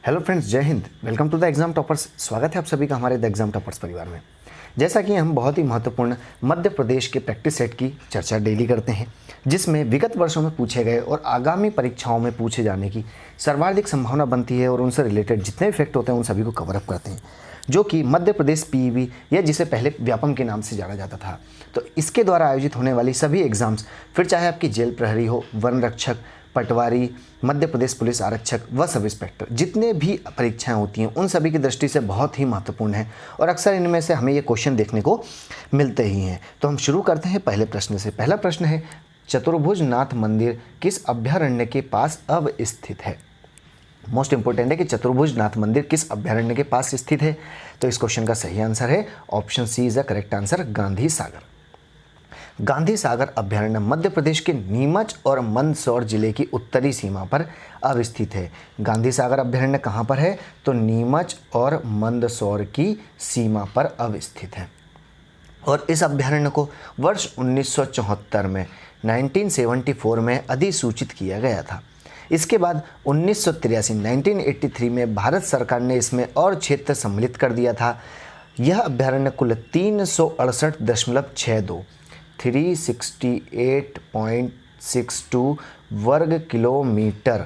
Hello friends, जय Hind. Welcome to the exam toppers. स्वागत है आप सभी का हमारे द एग्जाम टॉपर्स परिवार में। जैसा कि हम बहुत ही महत्वपूर्ण मध्य प्रदेश के प्रैक्टिस सेट की चर्चा डेली करते हैं, जिसमें विगत वर्षों में पूछे गए और आगामी परीक्षाओं में पूछे जाने की सर्वाधिक संभावना बनती है और उनसे रिलेटेड जितने भी फैक्ट होते हैं उन सभी को कवर अप करते हैं, जो कि मध्य प्रदेश पीईबी या जिसे पहले व्यापम के नाम से जाना जाता था। तो इसके द्वारा आयोजित होने वाली सभी एग्जाम्स, फिर चाहे आपकी जेल प्रहरी हो, वन रक्षक, पटवारी, मध्य प्रदेश पुलिस आरक्षक व सब इंस्पेक्टर, जितने भी परीक्षाएं होती हैं उन सभी की दृष्टि से बहुत ही महत्वपूर्ण है और अक्सर इनमें से हमें ये क्वेश्चन देखने को मिलते ही हैं। तो हम शुरू करते हैं पहले प्रश्न से। पहला प्रश्न है, चतुर्भुज नाथ मंदिर किस अभ्यारण्य के पास अवस्थित है? मोस्ट इंपॉर्टेंट है कि चतुर्भुज नाथ मंदिर किस अभ्यारण्य के पास स्थित है। तो इस क्वेश्चन का सही आंसर है option C is the correct answer, Gandhi Sagar. Gandhi Sagar अभ्यारण्य मध्य प्रदेश के नीमच और मंदसौर जिले की उत्तरी सीमा पर अवस्थित है। गांधी सागर अभ्यारण्य कहाँ पर है? तो नीमच और मंदसौर की सीमा पर अवस्थित है। और इस अभ्यारण्य को वर्ष 1974 में 1974 में अधिसूचित किया गया था। इसके बाद 1983 में भारत सरकार ने इसमें और क्षेत्र सम्मिलित कर दिया था। यह अभ्यारण्य कुल 368.62 वर्ग किलोमीटर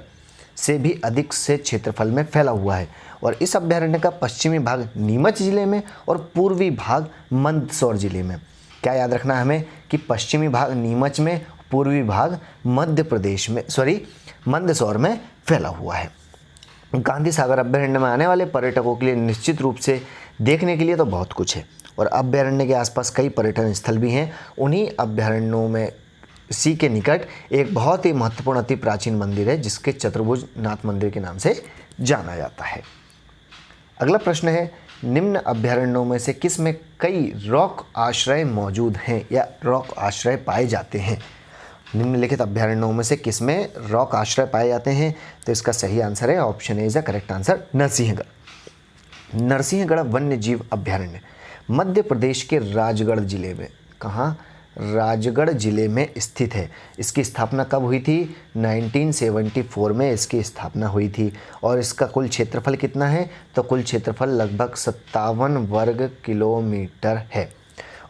से भी अधिक से क्षेत्रफल में फैला हुआ है और इस अभ्यारण्य का पश्चिमी भाग नीमच जिले में और पूर्वी भाग मंदसौर जिले में। क्या याद रखना है हमें कि पश्चिमी भाग नीमच में, पूर्वी भाग मध्य प्रदेश में मंदसौर में फैला हुआ है। गांधी सागर अभ्यारण्य में आने वाले पर्यटकों के लिए निश्चित रूप से देखने के लिए तो बहुत कुछ है और अभ्यारण्य के आसपास कई पर्यटन स्थल भी हैं। उन्हीं अभ्यारण्यों में इसी के निकट एक बहुत ही महत्वपूर्ण अति प्राचीन मंदिर है जिसके चतुर्भुज नाथ मंदिर के नाम से जाना जाता है। अगला प्रश्न है, निम्न अभ्यारण्यों में से किस में कई रॉक आश्रय मौजूद हैं या रॉक आश्रय पाए जाते हैं? निम्नलिखित अभ्यारण्यों में से किस में रॉक आश्रय पाए जाते हैं? तो इसका सही आंसर है option A is the correct answer, Narsinghgarh. Narsinghgarh वन्य जीव अभ्यारण्य मध्य प्रदेश के राजगढ़ जिले में, कहाँ? राजगढ़ जिले में स्थित है। इसकी स्थापना कब हुई थी? 1974 में इसकी स्थापना हुई थी और इसका कुल क्षेत्रफल कितना है? तो कुल क्षेत्रफल लगभग 57 वर्ग किलोमीटर है।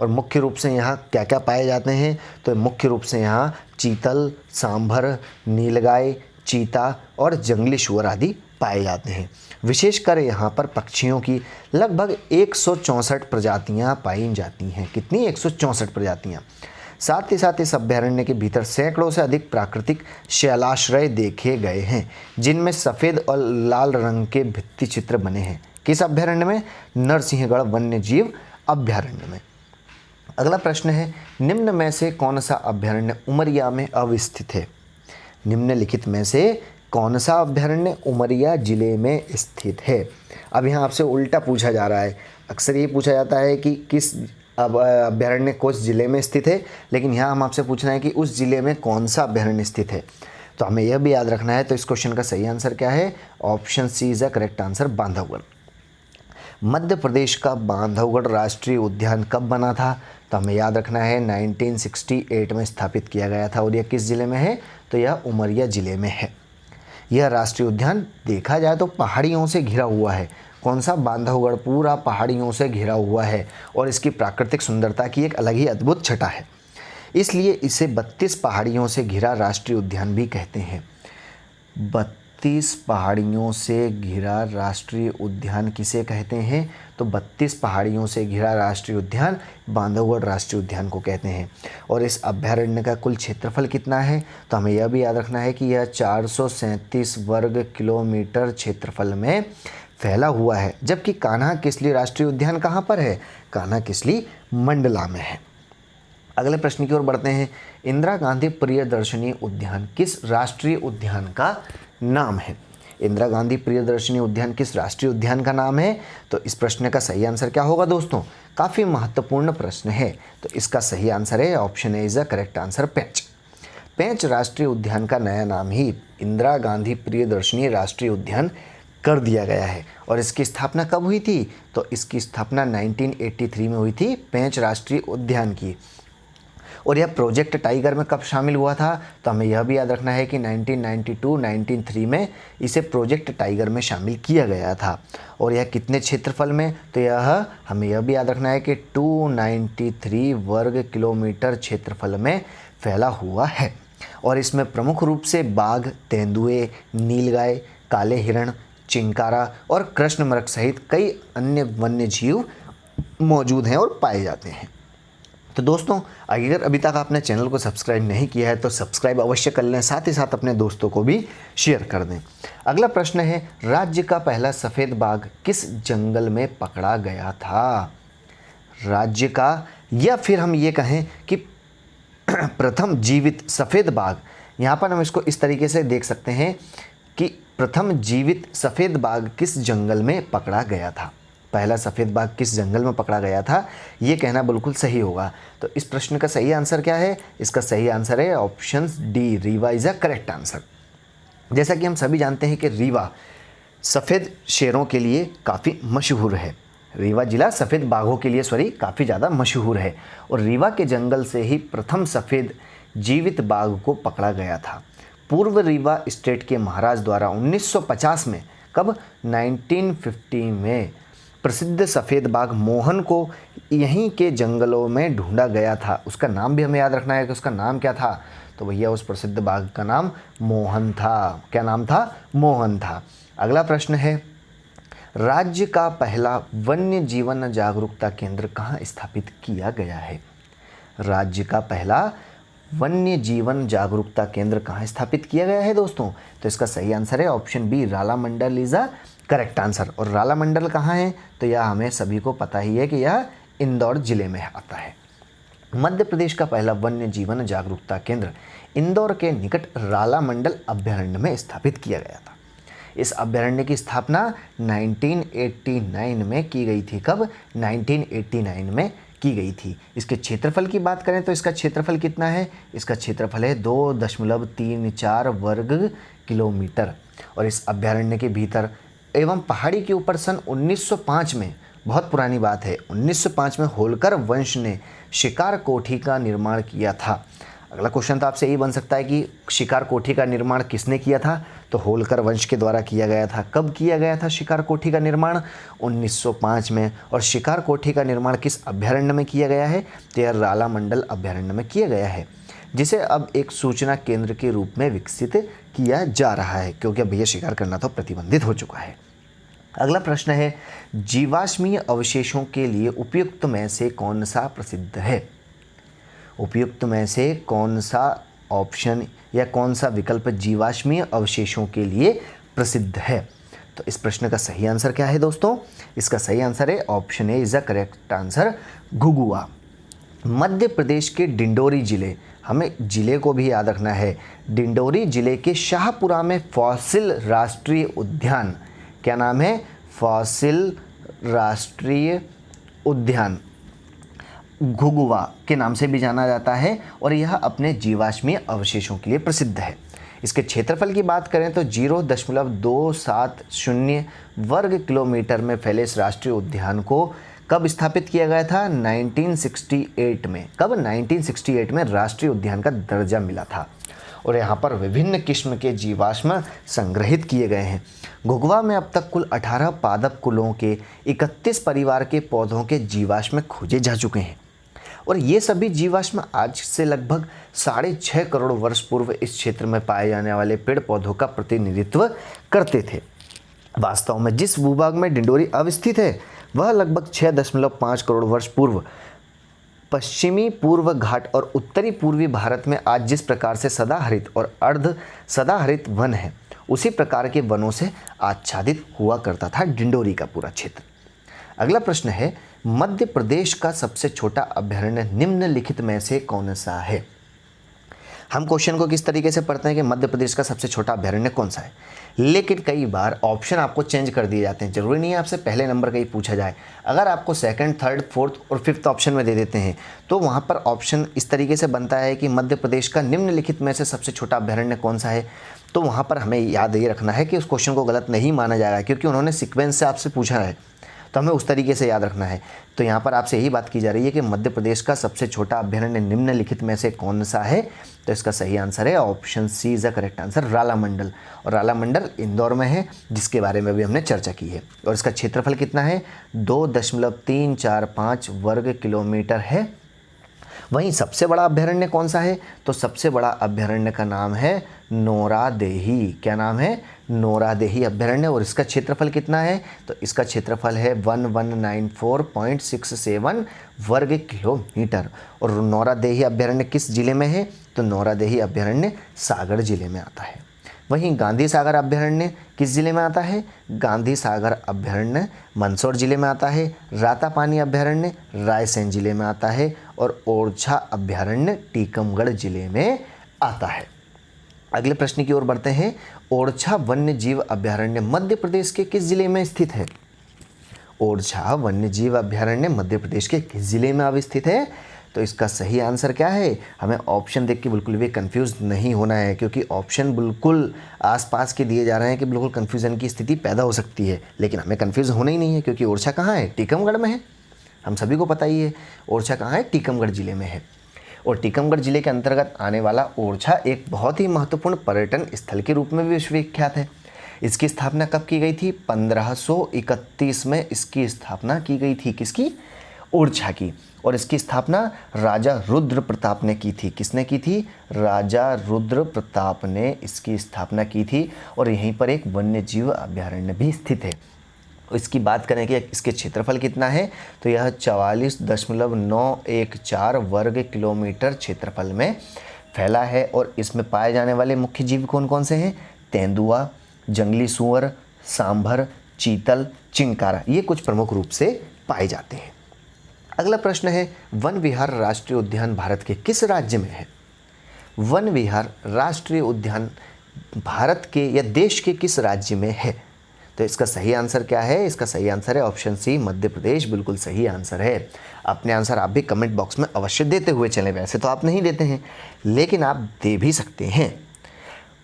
और मुख्य रूप से यहाँ क्या क्या पाए जाते हैं? तो मुख्य रूप से यहाँ चीतल, सांभर, नीलगाय, चीता और जंगली सुअर आदि पाए जाते हैं। विशेषकर यहाँ पर पक्षियों की लगभग 164 प्रजातियाँ पाई जाती हैं। कितनी? 164 प्रजातियाँ। साथ ही साथ इस अभ्यारण्य के भीतर सैकड़ों से अधिक प्राकृतिक शैलाश्रय देखे गए हैं जिनमें सफ़ेद और लाल रंग के भित्ति चित्र बने हैं। किस अभ्यारण्य में? नरसिंहगढ़ वन्य जीव अभ्यारण्य में। अगला प्रश्न है, निम्न में से कौन सा अभ्यारण्य उमरिया में अवस्थित है? निम्नलिखित में से कौन सा अभ्यारण्य उमरिया जिले में स्थित है? अब यहाँ आपसे उल्टा पूछा जा रहा है। अक्सर ये पूछा जाता है कि किस अभ्यारण्य किस जिले में स्थित है, लेकिन यहाँ हम आपसे पूछना है कि उस जिले में कौन सा अभ्यारण्य स्थित है। तो हमें यह भी याद रखना है। तो इस क्वेश्चन का सही आंसर क्या है? Option C is the correct answer, Bandhavgarh. Madhya Pradesh का बांधवगढ़ राष्ट्रीय उद्यान कब बना था? तो हमें याद रखना है 1968 में स्थापित किया गया था और यह किस जिले में है? तो यह उमरिया जिले में है। यह राष्ट्रीय उद्यान देखा जाए तो पहाड़ियों से घिरा हुआ है। कौन सा? बांधवगढ़ पूरा पहाड़ियों से घिरा हुआ है और इसकी प्राकृतिक सुंदरता की एक अलग ही अद्भुत छटा है, इसलिए इसे 32 पहाड़ियों से घिरा राष्ट्रीय उद्यान भी कहते हैं। 32 पहाड़ियों से घिरा राष्ट्रीय उद्यान किसे कहते हैं? तो 32 पहाड़ियों से घिरा राष्ट्रीय उद्यान बांधवगढ़ राष्ट्रीय उद्यान को कहते हैं। और इस अभ्यारण्य का कुल क्षेत्रफल कितना है? तो हमें यह भी याद रखना है कि यह 437 वर्ग किलोमीटर क्षेत्रफल में फैला हुआ है, जबकि कान्हा किसली राष्ट्रीय उद्यान कहाँ पर है? कान्हा किसली मंडला में है। अगले प्रश्न की ओर बढ़ते हैं। इंदिरा गांधी प्रियदर्शनी उद्यान किस राष्ट्रीय उद्यान का नाम है? इंदिरा गांधी प्रियदर्शनी उद्यान किस राष्ट्रीय उद्यान का नाम है? तो इस प्रश्न का सही आंसर क्या होगा दोस्तों? काफ़ी महत्वपूर्ण प्रश्न है। तो इसका सही आंसर है option A is the correct answer, Pench. Pench राष्ट्रीय उद्यान का नया नाम ही इंदिरा गांधी प्रियदर्शनी राष्ट्रीय उद्यान कर दिया गया है। और इसकी स्थापना कब हुई थी? तो इसकी स्थापना 1983 में हुई थी पेंच राष्ट्रीय उद्यान की। और यह प्रोजेक्ट टाइगर में कब शामिल हुआ था, तो हमें यह भी याद रखना है कि 1992-1993 में इसे प्रोजेक्ट टाइगर में शामिल किया गया था। और यह कितने क्षेत्रफल में, तो यह हमें यह भी याद रखना है कि 293 वर्ग किलोमीटर क्षेत्रफल में फैला हुआ है। और इसमें प्रमुख रूप से बाघ, तेंदुए, नीलगाय, काले हिरण, चिंकारा और कृष्णमृग सहित कई अन्य वन्य जीव मौजूद हैं और पाए जाते हैं। तो दोस्तों, अगर अभी तक आपने चैनल को सब्सक्राइब नहीं किया है तो सब्सक्राइब अवश्य कर लें, साथ ही साथ अपने दोस्तों को भी शेयर कर दें। अगला प्रश्न है, राज्य का पहला सफ़ेद बाघ किस जंगल में पकड़ा गया था? राज्य का, या फिर हम ये कहें कि प्रथम जीवित सफ़ेद बाघ, यहाँ पर हम इसको इस तरीके से देख सकते हैं कि प्रथम जीवित सफ़ेद बाघ किस जंगल में पकड़ा गया था। पहला सफ़ेद बाघ किस जंगल में पकड़ा गया था, ये कहना बिल्कुल सही होगा। तो इस प्रश्न का सही आंसर क्या है? इसका सही आंसर है option D, Rewa is a correct answer. जैसा कि हम सभी जानते हैं कि रीवा सफ़ेद शेरों के लिए काफ़ी मशहूर है। रीवा जिला सफ़ेद बाघों के लिए काफ़ी ज़्यादा मशहूर है। और रीवा के जंगल से ही प्रथम सफ़ेद जीवित बाघ को पकड़ा गया था। पूर्व रीवा स्टेट के महाराज द्वारा 1950 में, कब, 1950 में प्रसिद्ध सफ़ेद बाघ मोहन को यहीं के जंगलों में ढूंढा गया था। उसका नाम भी हमें याद रखना है कि उसका नाम क्या था। तो भैया उस प्रसिद्ध बाघ का नाम मोहन था। क्या नाम था? मोहन था। अगला प्रश्न है, राज्य का पहला वन्य जीवन जागरूकता केंद्र कहाँ स्थापित किया गया है? राज्य का पहला वन्य जीवन जागरूकता केंद्र कहाँ स्थापित किया गया है दोस्तों? तो इसका सही आंसर है option B, Ralamandal is a correct answer. और रालामंडल कहाँ है? तो यह हमें सभी को पता ही है कि यह इंदौर जिले में आता है। मध्य प्रदेश का पहला वन्य जीवन जागरूकता केंद्र इंदौर के निकट रालामंडल अभ्यारण्य में स्थापित किया गया था। इस अभ्यारण्य की स्थापना 1989 में की गई थी। कब? 1989 में की गई थी। इसके क्षेत्रफल की बात करें तो इसका क्षेत्रफल कितना है? इसका क्षेत्रफल है 2.34 वर्ग किलोमीटर। और इस अभ्यारण्य के भीतर एवं पहाड़ी के ऊपर सन 1905 में, बहुत पुरानी बात है, 1905 में होलकर वंश ने शिकार कोठी का निर्माण किया था। अगला क्वेश्चन तो आपसे यही बन सकता है कि शिकार कोठी का निर्माण किसने किया था? तो होलकर वंश के द्वारा किया गया था। कब किया गया था शिकार कोठी का निर्माण? 1905 में। और शिकार कोठी का निर्माण किस अभ्यारण्य में किया गया है? तो यह रालामंडल अभ्यारण्य में किया गया है, जिसे अब एक सूचना केंद्र के रूप में विकसित किया जा रहा है, क्योंकि अब यह शिकार करना तो प्रतिबंधित हो चुका है। अगला प्रश्न है, जीवाश्मीय अवशेषों के लिए उपयुक्त में से कौन सा प्रसिद्ध है? उपयुक्त में से कौन सा ऑप्शन या कौन सा विकल्प जीवाश्मीय अवशेषों के लिए प्रसिद्ध है? तो इस प्रश्न का सही आंसर क्या है दोस्तों? इसका सही आंसर है option A is the correct answer, Ghughua. Madhya Pradesh के डिंडोरी जिले, हमें जिले को भी याद रखना है, डिंडोरी जिले के शाहपुरा में फॉसिल राष्ट्रीय उद्यान, क्या नाम है? फॉसिल राष्ट्रीय उद्यान घुघुआ के नाम से भी जाना जाता है। और यह अपने जीवाश्मीय अवशेषों के लिए प्रसिद्ध है। इसके क्षेत्रफल की बात करें तो 0.270 वर्ग किलोमीटर में फैले इस राष्ट्रीय उद्यान को कब स्थापित किया गया था? 1968 में। कब? 1968 में राष्ट्रीय उद्यान का दर्जा मिला था। और यहाँ पर विभिन्न किस्म के जीवाश्म संग्रहित किए गए हैं। घुघुआ में अब तक कुल 18 पादप कुलों के 31 परिवार के पौधों के जीवाश्म खोजे जा चुके हैं। और ये सभी जीवाश्म आज से लगभग 6.5 करोड़ वर्ष पूर्व इस क्षेत्र में पाए जाने वाले पेड़ पौधों का प्रतिनिधित्व करते थे। वास्तव में जिस भूभाग में डिंडोरी अवस्थित है वह लगभग 6.5 करोड़ वर्ष पूर्व पश्चिमी पूर्व घाट और उत्तरी पूर्वी भारत में आज जिस प्रकार से सदाहरित और अर्ध सदाहरित वन है, उसी प्रकार के वनों से आच्छादित हुआ करता था डिंडोरी का पूरा क्षेत्र। अगला प्रश्न है, मध्य प्रदेश का सबसे छोटा अभ्यारण्य निम्नलिखित में से कौन सा है? हम क्वेश्चन को किस तरीके से पढ़ते हैं कि मध्य प्रदेश का सबसे छोटा अभ्यारण्य कौन सा है, लेकिन कई बार ऑप्शन आपको चेंज कर दिए जाते हैं। जरूरी नहीं है आपसे पहले नंबर का ही पूछा जाए। अगर आपको सेकंड, थर्ड, फोर्थ और फिफ्थ ऑप्शन में दे देते हैं तो वहाँ पर ऑप्शन इस तरीके से बनता है कि मध्य प्रदेश का निम्नलिखित में से सबसे छोटा अभ्यारण्य कौन सा है। तो वहाँ पर हमें याद ये रखना है कि उस क्वेश्चन को गलत नहीं माना जाएगा, क्योंकि उन्होंने सीक्वेंस से आपसे पूछा है। तो हमें उस तरीके से याद रखना है। तो यहाँ पर आपसे यही बात की जा रही है कि मध्य प्रदेश का सबसे छोटा अभ्यारण्य निम्नलिखित में से कौन सा है। तो इसका सही आंसर है option C is the correct answer, Ralamandal. और रालामंडल इंदौर में है, जिसके बारे में भी हमने चर्चा की है। और इसका क्षेत्रफल कितना है, 2.345 वर्ग किलोमीटर है। वहीं सबसे बड़ा अभ्यारण्य कौन सा है, तो सबसे बड़ा अभ्यारण्य का नाम है नोरादेही। क्या नाम है, नोरादेही अभ्यारण्य। और इसका क्षेत्रफल कितना है, तो इसका क्षेत्रफल है 1194.67 वर्ग किलोमीटर। और नोरादेही अभ्यारण्य किस जिले में है, तो नोरादेही अभ्यारण्य सागर जिले में आता है। वहीं गांधी सागर अभ्यारण्य किस जिले में आता है, गांधी सागर अभ्यारण्य मंदसौर जिले में आता है। रातापानी अभ्यारण्य रायसेन जिले में आता है। और ओरछा अभ्यारण्य टीकमगढ़ जिले में आता है। अगले प्रश्न की ओर बढ़ते हैं। ओरछा वन्य जीव अभ्यारण्य मध्य प्रदेश के किस जिले में स्थित है। ओरछा वन्य जीव अभ्यारण्य मध्य प्रदेश के किस जिले में अवस्थित है, तो इसका सही आंसर क्या है। हमें ऑप्शन देख के बिल्कुल भी कंफ्यूज नहीं होना है, क्योंकि ऑप्शन बिल्कुल आसपास के दिए जा रहे हैं कि बिल्कुल कंफ्यूजन की स्थिति पैदा हो सकती है, लेकिन हमें कंफ्यूज होना ही नहीं है, क्योंकि ओरछा कहाँ है, टीकमगढ़ में है। हम सभी को पता ही है ओरछा कहाँ है, टीकमगढ़ जिले में है। और टीकमगढ़ जिले के अंतर्गत आने वाला ओरछा एक बहुत ही महत्वपूर्ण पर्यटन स्थल के रूप में भी विश्वविख्यात है। इसकी स्थापना कब की गई थी, 1531 में इसकी स्थापना की गई थी। किसकी, ओरछा की। और इसकी स्थापना राजा रुद्र प्रताप ने की थी। किसने की थी, राजा रुद्र प्रताप ने इसकी स्थापना की थी। और यहीं पर एक वन्य जीव अभ्यारण्य भी स्थित है। इसकी बात करें कि इसके क्षेत्रफल कितना है, तो यह 44.914 वर्ग किलोमीटर क्षेत्रफल में फैला है। और इसमें पाए जाने वाले मुख्य जीव कौन कौन से हैं, तेंदुआ, जंगली सूअर, सांभर, चीतल, चिंकारा, ये कुछ प्रमुख रूप से पाए जाते हैं। अगला प्रश्न है, वन विहार राष्ट्रीय उद्यान भारत के किस राज्य में है। वन विहार राष्ट्रीय उद्यान भारत के या देश के किस राज्य में है, तो इसका सही आंसर क्या है। इसका सही आंसर है ऑप्शन सी, मध्य प्रदेश। बिल्कुल सही आंसर है। अपने आंसर आप भी कमेंट बॉक्स में अवश्य देते हुए चलें। वैसे तो आप नहीं देते हैं, लेकिन आप दे भी सकते हैं।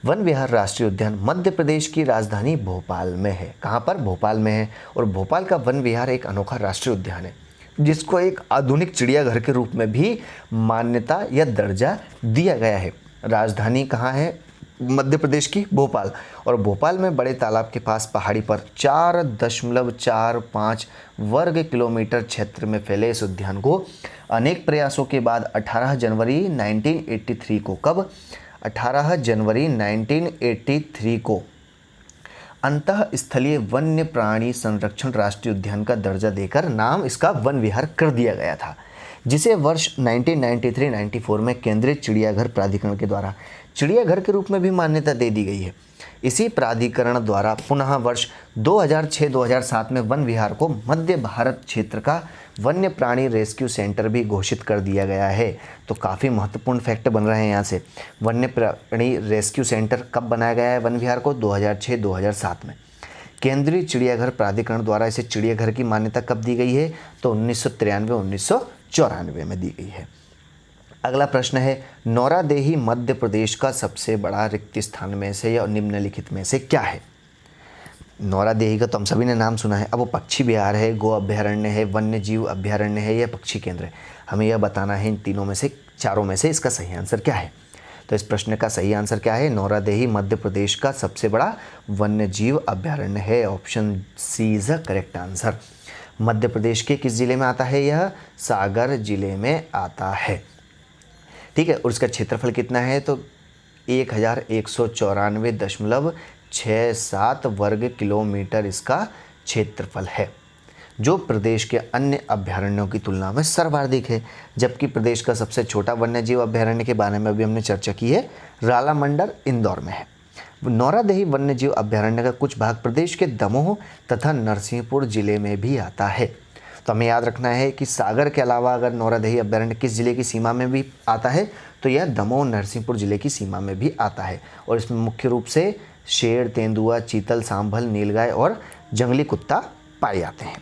वन विहार राष्ट्रीय उद्यान मध्य प्रदेश की राजधानी भोपाल में है। कहाँ पर, भोपाल में है। और भोपाल का वन विहार एक अनोखा राष्ट्रीय उद्यान है, जिसको एक आधुनिक चिड़ियाघर के रूप में भी मान्यता या दर्जा दिया गया है। राजधानी कहाँ है, मध्य प्रदेश की भोपाल। और भोपाल में बड़े तालाब के पास पहाड़ी पर 4.45 वर्ग किलोमीटर क्षेत्र में फैले इस उद्यान को अनेक प्रयासों के बाद 18 जनवरी 1983 को, कब, 18 जनवरी 1983 को अंतः स्थलीय वन्य प्राणी संरक्षण राष्ट्रीय उद्यान का दर्जा देकर नाम इसका वन विहार कर दिया गया था, जिसे वर्ष 1993-94 में केंद्रीय चिड़ियाघर प्राधिकरण के द्वारा चिड़ियाघर के रूप में भी मान्यता दे दी गई है। इसी प्राधिकरण द्वारा पुनः वर्ष 2006-2007 में वन विहार को मध्य भारत क्षेत्र का वन्य प्राणी रेस्क्यू सेंटर भी घोषित कर दिया गया है। तो काफ़ी महत्वपूर्ण फैक्ट बन रहे हैं यहाँ से। वन्य प्राणी रेस्क्यू सेंटर कब बनाया गया है वन विहार को, 2006-2007 में। केंद्रीय चिड़ियाघर प्राधिकरण द्वारा इसे चिड़ियाघर की मान्यता कब दी गई है, तो 1993-1994 में दी गई है। अगला प्रश्न है, नौरादेही मध्य प्रदेश का सबसे बड़ा रिक्त स्थान में से या निम्नलिखित में से क्या है। नौरादेही का तो हम सभी ने नाम सुना है। अब वो पक्षी विहार है, गो अभ्यारण्य है, वन्य जीव अभ्यारण्य है या पक्षी केंद्र है। हमें यह बताना है इन तीनों में से, चारों में से इसका सही आंसर क्या है। तो इस प्रश्न का सही आंसर क्या है, नौरादेही मध्य प्रदेश का सबसे बड़ा वन्य जीव अभ्यारण्य है। Option C is the correct answer. Madhya Pradesh के किस जिले में आता है, यह सागर जिले में आता है। ठीक है। और इसका क्षेत्रफल कितना है, तो 1194.67 वर्ग किलोमीटर इसका क्षेत्रफल है, जो प्रदेश के अन्य अभ्यारण्यों की तुलना में सर्वाधिक है। जबकि प्रदेश का सबसे छोटा वन्यजीव अभ्यारण्य के बारे में भी हमने चर्चा की है, रालामंडल इंदौर में है। नौरादेही वन्यजीव अभ्यारण्य का कुछ भाग प्रदेश के दमोह तथा नरसिंहपुर जिले में भी आता है। तो हमें याद रखना है कि सागर के अलावा अगर नौरादेही अभ्यारण्य किस जिले की सीमा में भी आता है, तो यह दमोह नरसिंहपुर जिले की सीमा में भी आता है। और इसमें मुख्य रूप से शेर, तेंदुआ, चीतल, सांभल, नीलगाय और जंगली कुत्ता पाए जाते हैं।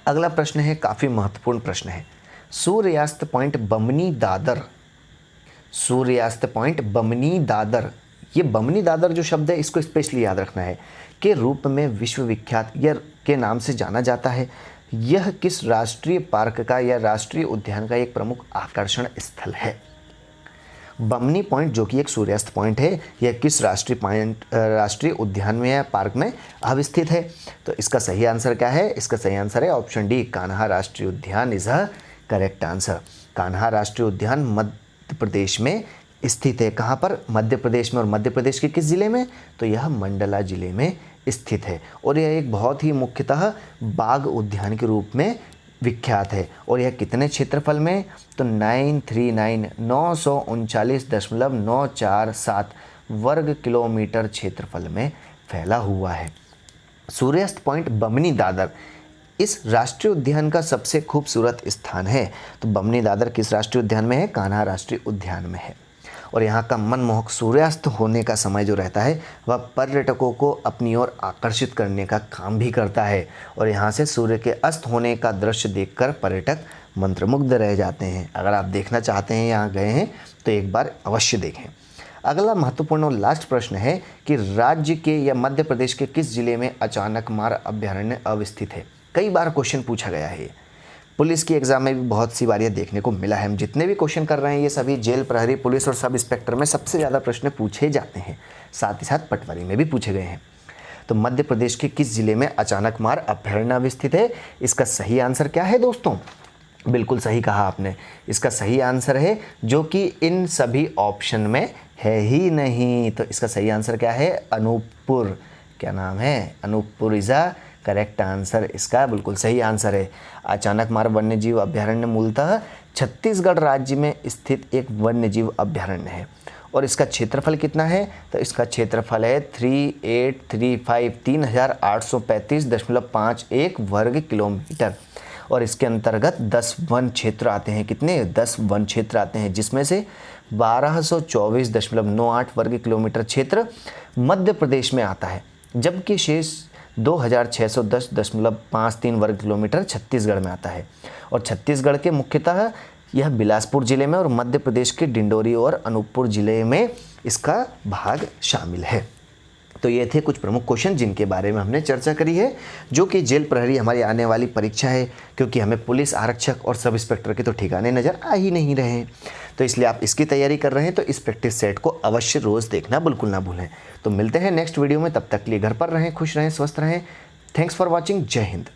अगला प्रश्न है, काफ़ी महत्वपूर्ण प्रश्न है। सूर्यास्त पॉइंट बमनी दादर, सूर्यास्त पॉइंट बमनी दादर, ये बमनी दादर जो शब्द है इसको स्पेशली याद रखना है, के रूप में विश्व विख्यात, या के नाम से जाना जाता है? यह किस राष्ट्रीय पार्क का या राष्ट्रीय उद्यान का एक प्रमुख आकर्षण स्थल है? बमनी पॉइंट जो कि एक सूर्यास्त पॉइंट है, यह किस राष्ट्रीय उद्यान में या पार्क में अवस्थित है? तो इसका सही आंसर क्या है? इसका सही आंसर है ऑप्शन डी, कान्हा राष्ट्रीय उद्यान is a correct answer. Kanha राष्ट्रीय उद्यान मध्य प्रदेश में स्थित है। कहाँ पर? मध्य प्रदेश में। और मध्य प्रदेश के किस जिले में? तो यह मंडला जिले में स्थित है और यह एक बहुत ही मुख्यतः बाघ उद्यान के रूप में विख्यात है। और यह कितने क्षेत्रफल में? तो 939,947 वर्ग किलोमीटर क्षेत्रफल में फैला हुआ है। सूर्यास्त पॉइंट बमनी दादर इस राष्ट्रीय उद्यान का सबसे खूबसूरत स्थान है। तो बमनी दादर किस राष्ट्रीय उद्यान में है? कान्हा राष्ट्रीय उद्यान में है। और यहाँ का मनमोहक सूर्यास्त होने का समय जो रहता है वह पर्यटकों को अपनी ओर आकर्षित करने का काम भी करता है। और यहाँ से सूर्य के अस्त होने का दृश्य देखकर पर्यटक मंत्रमुग्ध रह जाते हैं। अगर आप देखना चाहते हैं, यहाँ गए हैं, तो एक बार अवश्य देखें। अगला महत्वपूर्ण और लास्ट प्रश्न है कि राज्य के या मध्य प्रदेश के किस जिले में अचानकमार अभ्यारण्य अवस्थित है? कई बार क्वेश्चन पूछा गया है। पुलिस की एग्ज़ाम में भी बहुत सी बार ये देखने को मिला है। हम जितने भी क्वेश्चन कर रहे हैं ये सभी जेल प्रहरी, पुलिस और सब इंस्पेक्टर में सबसे ज़्यादा प्रश्न पूछे जाते हैं। साथ ही साथ पटवारी में भी पूछे गए हैं। तो मध्य प्रदेश के किस जिले में अचानकमार अभ्यारण्य अवस्थित है? इसका सही आंसर क्या है दोस्तों? बिल्कुल सही कहा आपने। इसका सही आंसर है जो कि इन सभी ऑप्शन में है ही नहीं। तो इसका सही आंसर क्या है? अनूपपुर। क्या नाम है? Anuppur is a correct answer. इसका बिल्कुल सही आंसर है। अचानकमार वन्यजीव अभ्यारण्य मूलतः छत्तीसगढ़ राज्य में स्थित एक वन्यजीव अभ्यारण्य है। और इसका क्षेत्रफल कितना है? तो इसका क्षेत्रफल है 3835 वर्ग किलोमीटर। और इसके अंतर्गत 10 वन क्षेत्र आते हैं। कितने? 10 वन क्षेत्र आते हैं, जिसमें से 1224.98 वर्ग किलोमीटर क्षेत्र मध्य प्रदेश में आता है, जबकि शेष 2610.53 वर्ग किलोमीटर छत्तीसगढ़ में आता है। और छत्तीसगढ़ के मुख्यतः यह बिलासपुर जिले में और मध्य प्रदेश के डिंडोरी और अनूपपुर जिले में इसका भाग शामिल है। तो ये थे कुछ प्रमुख क्वेश्चन जिनके बारे में हमने चर्चा करी है, जो कि जेल प्रहरी हमारी आने वाली परीक्षा है, क्योंकि हमें पुलिस, आरक्षक और सब इंस्पेक्टर के तो ठिकाने नज़र आ ही नहीं रहे हैं। तो इसलिए आप इसकी तैयारी कर रहे हैं तो इस प्रैक्टिस सेट को अवश्य रोज़ देखना बिल्कुल ना भूलें। तो मिलते हैं नेक्स्ट वीडियो में, तब तक के लिए घर पर रहें, खुश रहें, स्वस्थ रहें। Thanks for watching. जय हिंद।